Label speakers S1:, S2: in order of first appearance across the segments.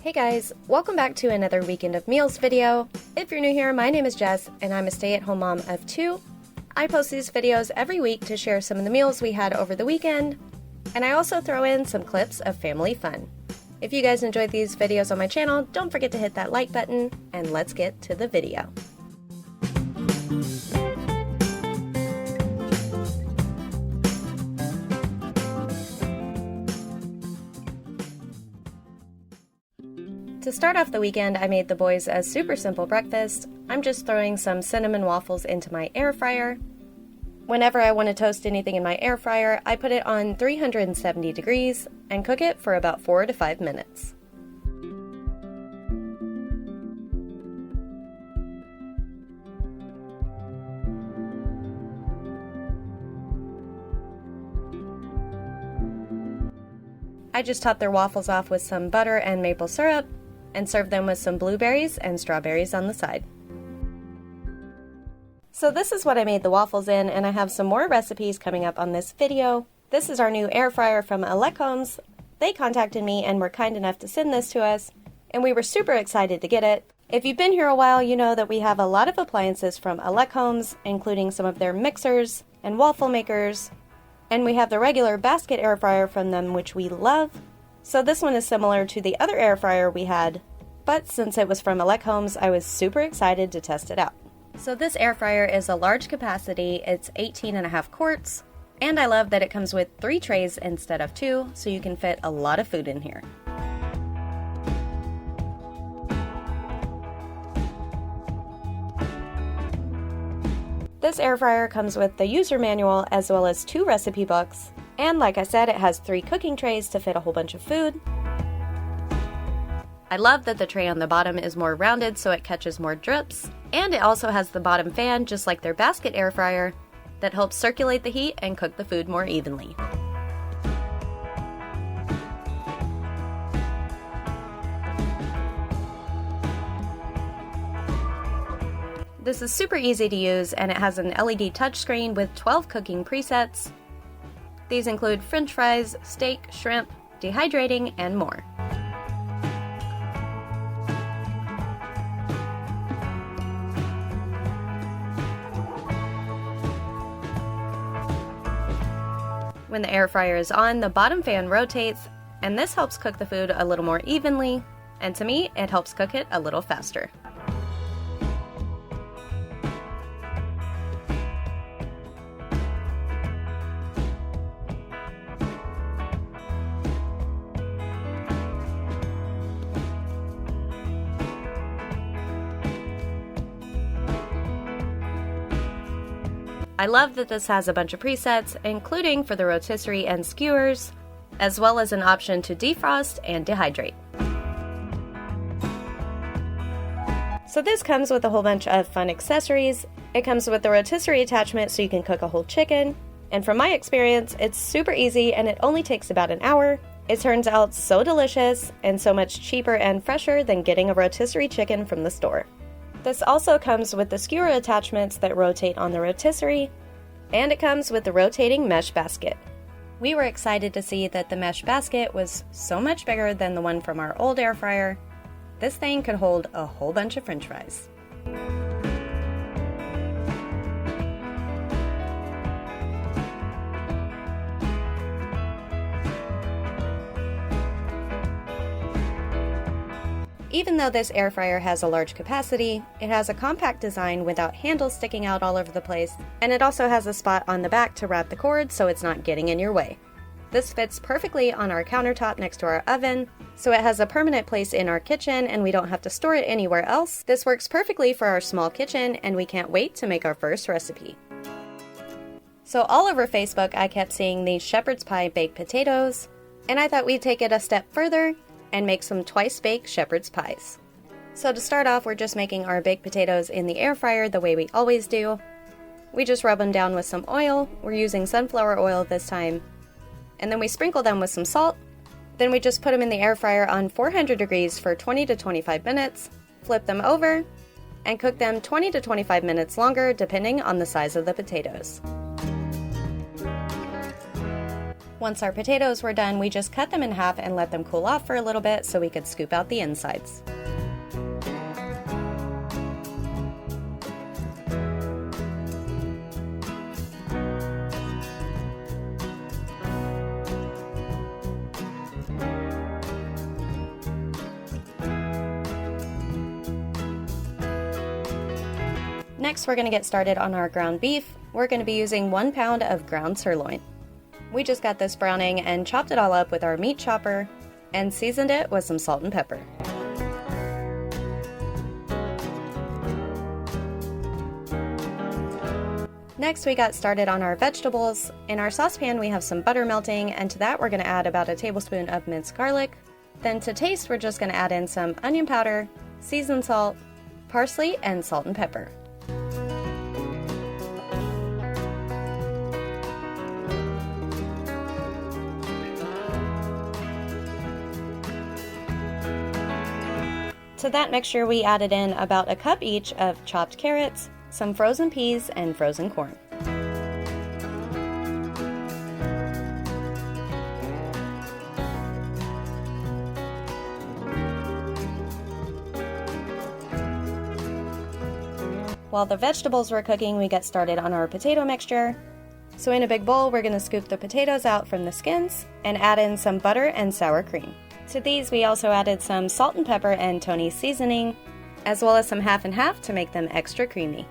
S1: Hey guys, welcome back to another Weekend of Meals video. If you're new here, my name is Jess and I'm a stay-at-home mom of 2. I post these videos every week to share some of the meals we had over the weekend, and I also throw in some clips of family fun. If you guys enjoyed these videos on my channel, don't forget to hit that like button, and let's get to the video. To start off the weekend, I made the boys a super simple breakfast. I'm just throwing some cinnamon waffles into my air fryer. Whenever I want to toast anything in my air fryer, I put it on 370 degrees and cook it for about 4 to 5 minutes. I just topped their waffles off with some butter and maple syrup, and serve them with some blueberries and strawberries on the side. So this is what I made the waffles in, and I have some more recipes coming up on this video. This is our new air fryer from Elechomes. They contacted me and were kind enough to send this to us, and we were super excited to get it. If you've been here a while, you know that we have a lot of appliances from Elechomes, including some of their mixers and waffle makers, and we have the regular basket air fryer from them, which we love. So this one is similar to the other air fryer we had, but since it was from Elechomes, I was super excited to test it out. So this air fryer is a large capacity, it's 18.5 quarts, and I love that it comes with 3 trays instead of 2, so you can fit a lot of food in here. This air fryer comes with the user manual as well as 2 recipe books, and like I said, it has 3 cooking trays to fit a whole bunch of food. I love that the tray on the bottom is more rounded so it catches more drips, and it also has the bottom fan just like their basket air fryer that helps circulate the heat and cook the food more evenly. This is super easy to use, and it has an LED touchscreen with 12 cooking presets. These include french fries, steak, shrimp, dehydrating, and more. When the air fryer is on, the bottom fan rotates, and this helps cook the food a little more evenly, and to me, it helps cook it a little faster. I love that this has a bunch of presets, including for the rotisserie and skewers, as well as an option to defrost and dehydrate. So this comes with a whole bunch of fun accessories. It comes with the rotisserie attachment so you can cook a whole chicken, and from my experience, it's super easy and it only takes about an hour. It turns out so delicious and so much cheaper and fresher than getting a rotisserie chicken from the store. This also comes with the skewer attachments that rotate on the rotisserie, and it comes with the rotating mesh basket. We were excited to see that the mesh basket was so much bigger than the one from our old air fryer. This thing could hold a whole bunch of french fries. Even though this air fryer has a large capacity, it has a compact design without handles sticking out all over the place, and it also has a spot on the back to wrap the cord so it's not getting in your way. This fits perfectly on our countertop next to our oven, so it has a permanent place in our kitchen and we don't have to store it anywhere else. This works perfectly for our small kitchen, and we can't wait to make our first recipe. So all over Facebook, I kept seeing these shepherd's pie baked potatoes, and I thought we'd take it a step further and make some twice-baked shepherd's pies. So to start off, we're just making our baked potatoes in the air fryer the way we always do. We just rub them down with some oil. We're using sunflower oil this time. And then we sprinkle them with some salt. Then we just put them in the air fryer on 400 degrees for 20 to 25 minutes, flip them over, and cook them 20 to 25 minutes longer depending on the size of the potatoes. Once our potatoes were done, we just cut them in half and let them cool off for a little bit so we could scoop out the insides. Next, we're going to get started on our ground beef. We're going to be using 1 pound of ground sirloin. We just got this browning and chopped it all up with our meat chopper and seasoned it with some salt and pepper. Next, we got started on our vegetables. In our saucepan, we have some butter melting, and to that we're going to add about a tablespoon of minced garlic. Then to taste, we're just going to add in some onion powder, seasoned salt, parsley, and salt and pepper. To that mixture, we added in about a cup each of chopped carrots, some frozen peas, and frozen corn. While the vegetables were cooking, we got started on our potato mixture. So in a big bowl, we're going to scoop the potatoes out from the skins and add in some butter and sour cream. To these, we also added some salt and pepper and Tony's seasoning, as well as some half and half to make them extra creamy.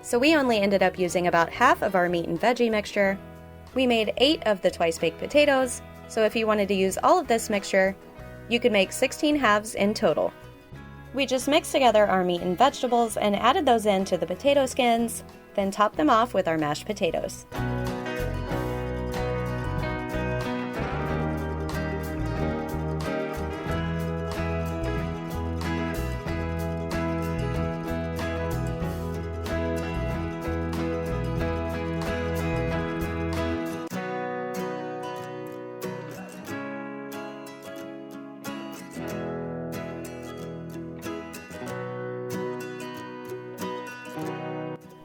S1: So we only ended up using about half of our meat and veggie mixture. We made 8 of the twice-baked potatoes, so if you wanted to use all of this mixture, you could make 16 halves in total. We just mixed together our meat and vegetables and added those into the potato skins, then topped them off with our mashed potatoes.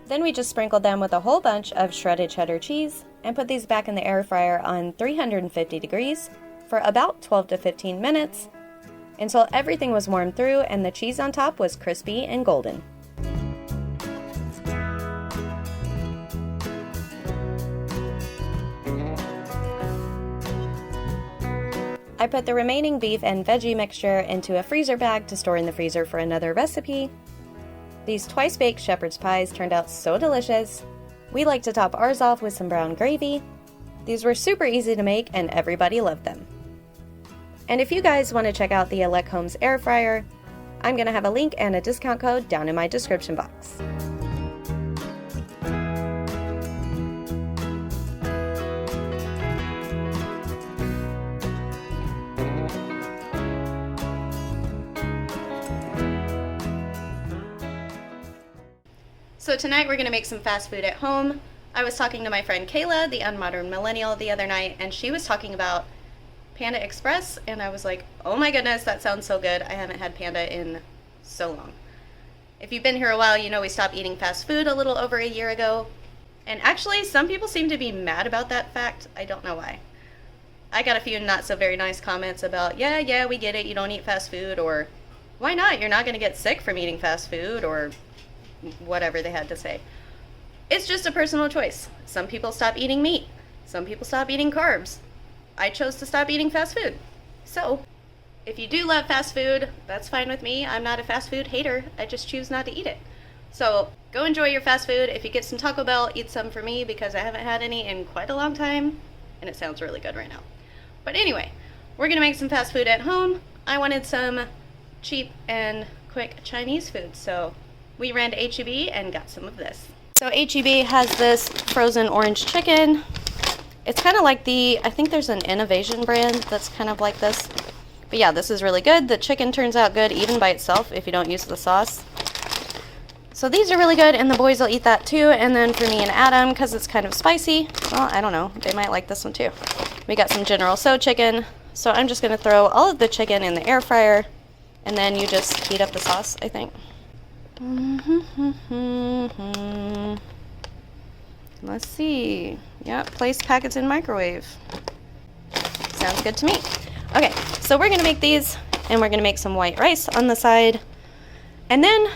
S1: Then we just sprinkled them with a whole bunch of shredded cheddar cheese and put these back in the air fryer on 350 degrees for about 12 to 15 minutes until everything was warmed through and the cheese on top was crispy and golden. I put the remaining beef and veggie mixture into a freezer bag to store in the freezer for another recipe. These twice-baked shepherd's pies turned out so delicious. We like to top ours off with some brown gravy. These were super easy to make and everybody loved them. And if you guys want to check out the Elechomes Air Fryer, I'm going to have a link and a discount code down in my description box. So tonight we're going to make some fast food at home. I was talking to my friend Kayla, the unmodern millennial, the other night, and she was talking about Panda Express, and I was like, oh my goodness, that sounds so good. I haven't had Panda in so long. If you've been here a while, you know we stopped eating fast food a little over a year ago. And actually, some people seem to be mad about that fact. I don't know why. I got a few not so very nice comments about, yeah, we get it, you don't eat fast food, or why not? You're not going to get sick from eating fast food, or whatever they had to say. It's just a personal choice. Some people stop eating meat. Some people stop eating carbs. I chose to stop eating fast food. So, if you do love fast food, that's fine with me. I'm not a fast food hater. I just choose not to eat it. So, go enjoy your fast food. If you get some Taco Bell, eat some for me because I haven't had any in quite a long time, and it sounds really good right now. But anyway, we're going to make some fast food at home. I wanted some cheap and quick Chinese food, so we ran to H-E-B and got some of this. So H-E-B has this frozen orange chicken. It's kind of like I think there's an Innovation brand that's kind of like this. But yeah, this is really good. The chicken turns out good even by itself if you don't use the sauce. So these are really good, and the boys will eat that too. And then for me and Adam, because it's kind of spicy, well, I don't know, they might like this one too. We got some General Tso chicken. So I'm just going to throw all of the chicken in the air fryer, and then you just heat up the sauce, I think. Let's see. Yep, place packets in microwave. Sounds good to me. Okay, so we're going to make these, and we're going to make some white rice on the side. And then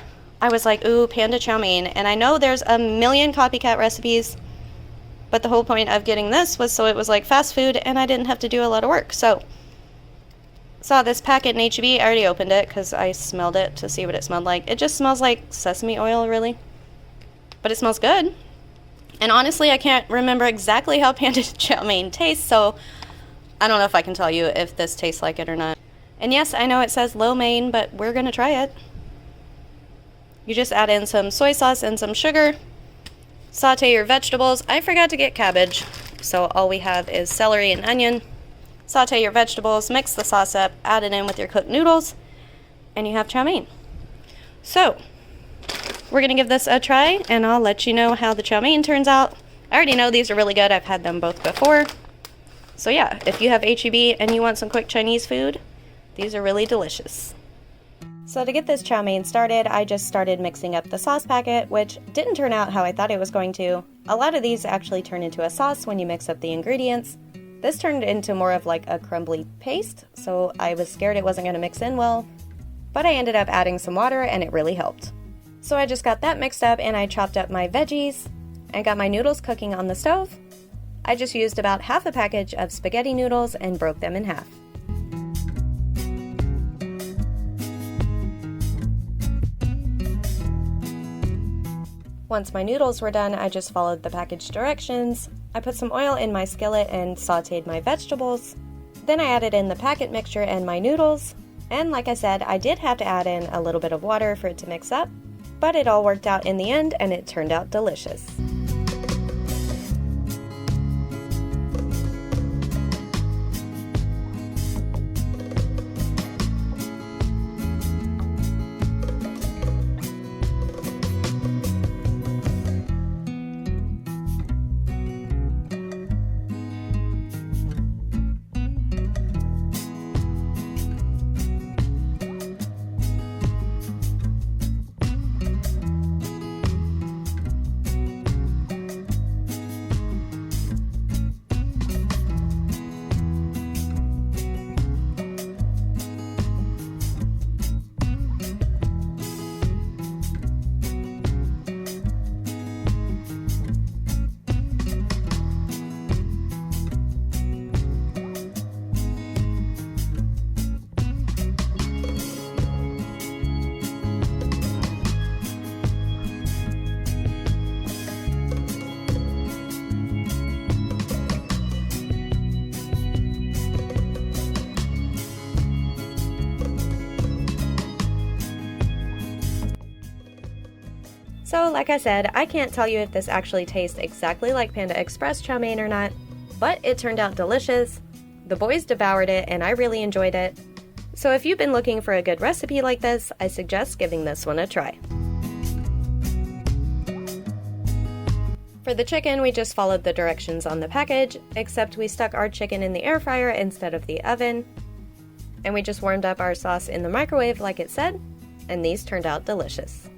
S1: I was like, ooh, panda chow mein. And I know there's a million copycat recipes, but the whole point of getting this was so it was like fast food and I didn't have to do a lot of work. So, saw this packet in H-E-B. I already opened it because I smelled it to see what it smelled like. It just smells like sesame oil, really. But it smells good. And honestly, I can't remember exactly how panda chow mein tastes, so I don't know if I can tell you if this tastes like it or not. And yes, I know it says lo mein, but we're going to try it. You just add in some soy sauce and some sugar. Saute your vegetables. I forgot to get cabbage, so all we have is celery and onion. Saute your vegetables, mix the sauce up, add it in with your cooked noodles, and you have chow mein. So, we're going to give this a try, and I'll let you know how the chow mein turns out. I already know these are really good. I've had them both before. So yeah, if you have H-E-B and you want some quick Chinese food, these are really delicious. So to get this chow mein started, I just started mixing up the sauce packet, which didn't turn out how I thought it was going to. A lot of these actually turn into a sauce when you mix up the ingredients. This turned into more of like a crumbly paste, so I was scared it wasn't going to mix in well, but I ended up adding some water and it really helped. So I just got that mixed up and I chopped up my veggies and got my noodles cooking on the stove. I just used about half a package of spaghetti noodles and broke them in half. Once my noodles were done, I just followed the package directions. I put some oil in my skillet and sauteed my vegetables. Then I added in the packet mixture and my noodles. And like I said, I did have to add in a little bit of water for it to mix up, but it all worked out in the end and it turned out delicious. So, like I said, I can't tell you if this actually tastes exactly like Panda Express chow mein or not, but it turned out delicious. The boys devoured it and I really enjoyed it. So if you've been looking for a good recipe like this, I suggest giving this one a try. For the chicken, we just followed the directions on the package, except we stuck our chicken in the air fryer instead of the oven. And we just warmed up our sauce in the microwave like it said, and these turned out delicious.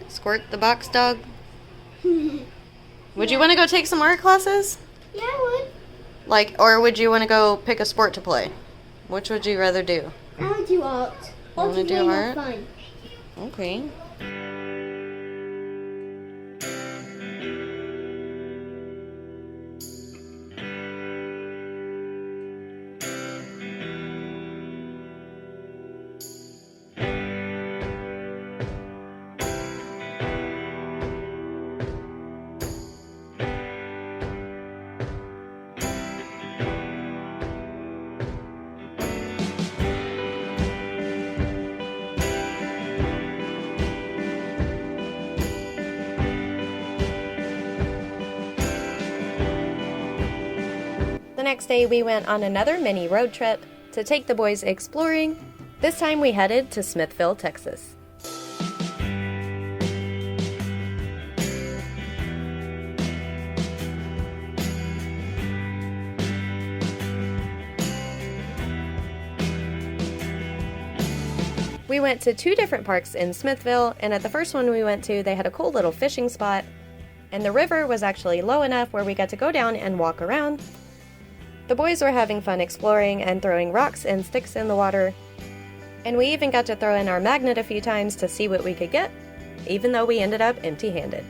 S1: Squirt the box dog. Would you want to go take some art classes?
S2: Yeah, I would.
S1: Or would you want to go pick a sport to play? Which would you rather do?
S2: I want to do art.
S1: You want to do art?
S2: Fun.
S1: Okay. next day we went on another mini road trip to take the boys exploring. This time we headed to Smithville, Texas. We went to 2 different parks in Smithville, and at the first one we went to, they had a cool little fishing spot, and the river was actually low enough where we got to go down and walk around. The boys were having fun exploring and throwing rocks and sticks in the water, and we even got to throw in our magnet a few times to see what we could get, even though we ended up empty-handed.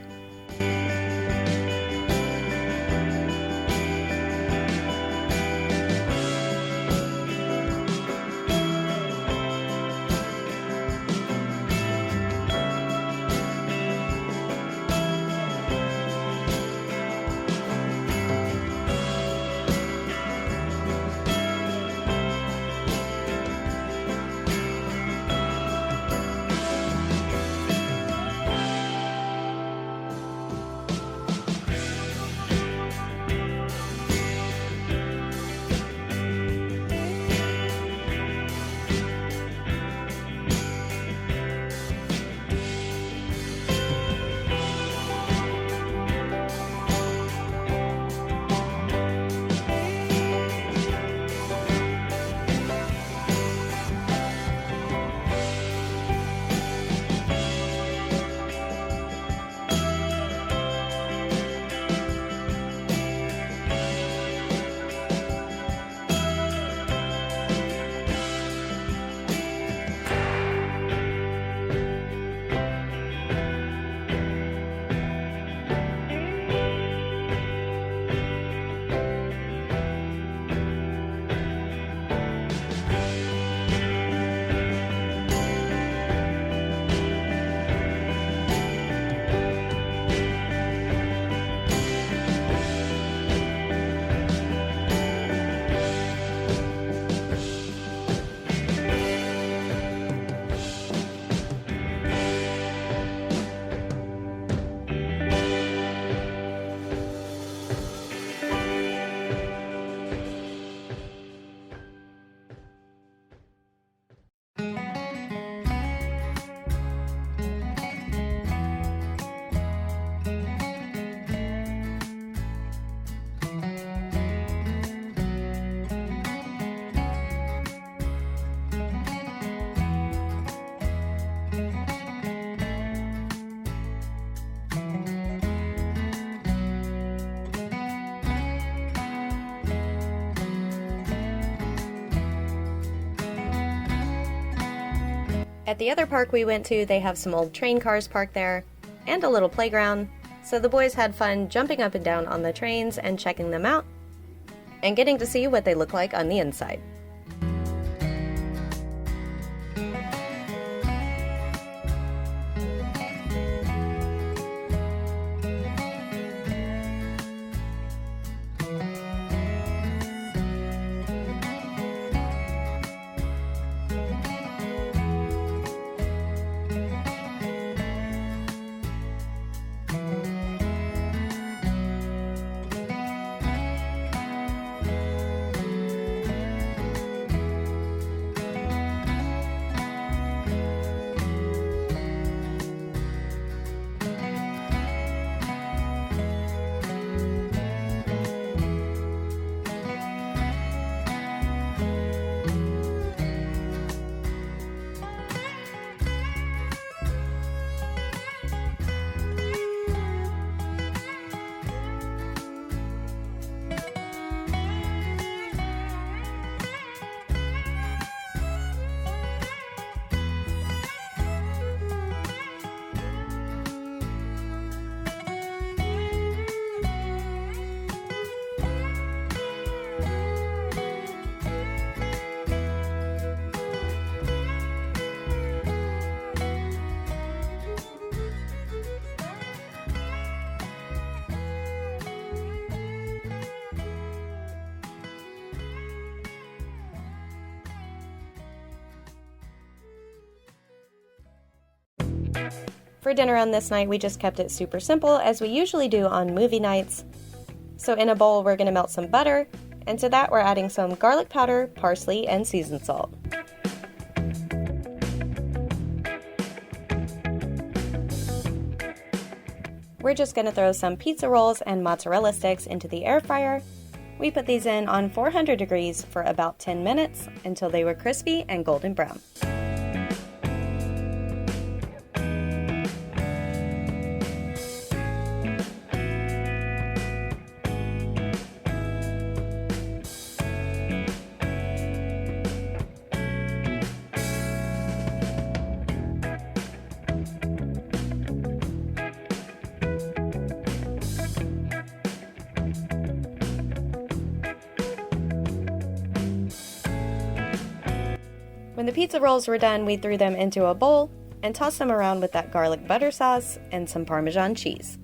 S1: At the other park we went to, they have some old train cars parked there, and a little playground, so the boys had fun jumping up and down on the trains and checking them out, and getting to see what they look like on the inside. For dinner on this night, we just kept it super simple, as we usually do on movie nights. So in a bowl, we're going to melt some butter, And to that, we're adding some garlic powder, parsley, and seasoned salt. We're just going to throw some pizza rolls and mozzarella sticks into the air fryer. We put these in on 400 degrees for about 10 minutes until they were crispy and golden brown. When the pizza rolls were done, we threw them into a bowl and tossed them around with that garlic butter sauce and some Parmesan cheese.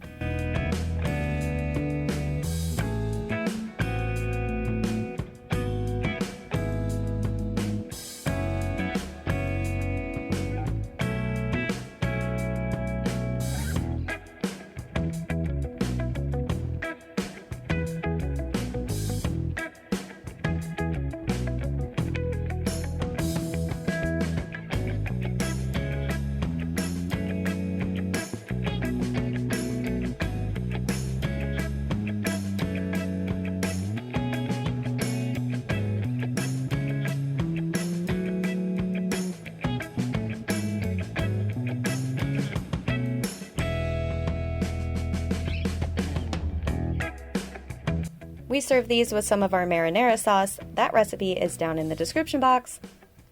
S1: We serve these with some of our marinara sauce. That recipe is down in the description box,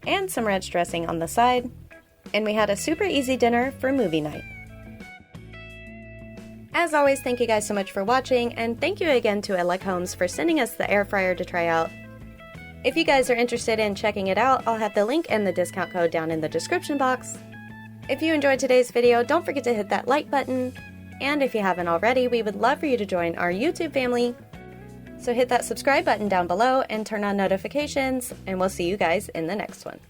S1: and some ranch dressing on the side. And we had a super easy dinner for movie night. As always, thank you guys so much for watching, and thank you again to Elechomes for sending us the air fryer to try out. If you guys are interested in checking it out, I'll have the link and the discount code down in the description box. If you enjoyed today's video, don't forget to hit that like button. And if you haven't already, we would love for you to join our YouTube family. So hit that subscribe button down below and turn on notifications, and we'll see you guys in the next one.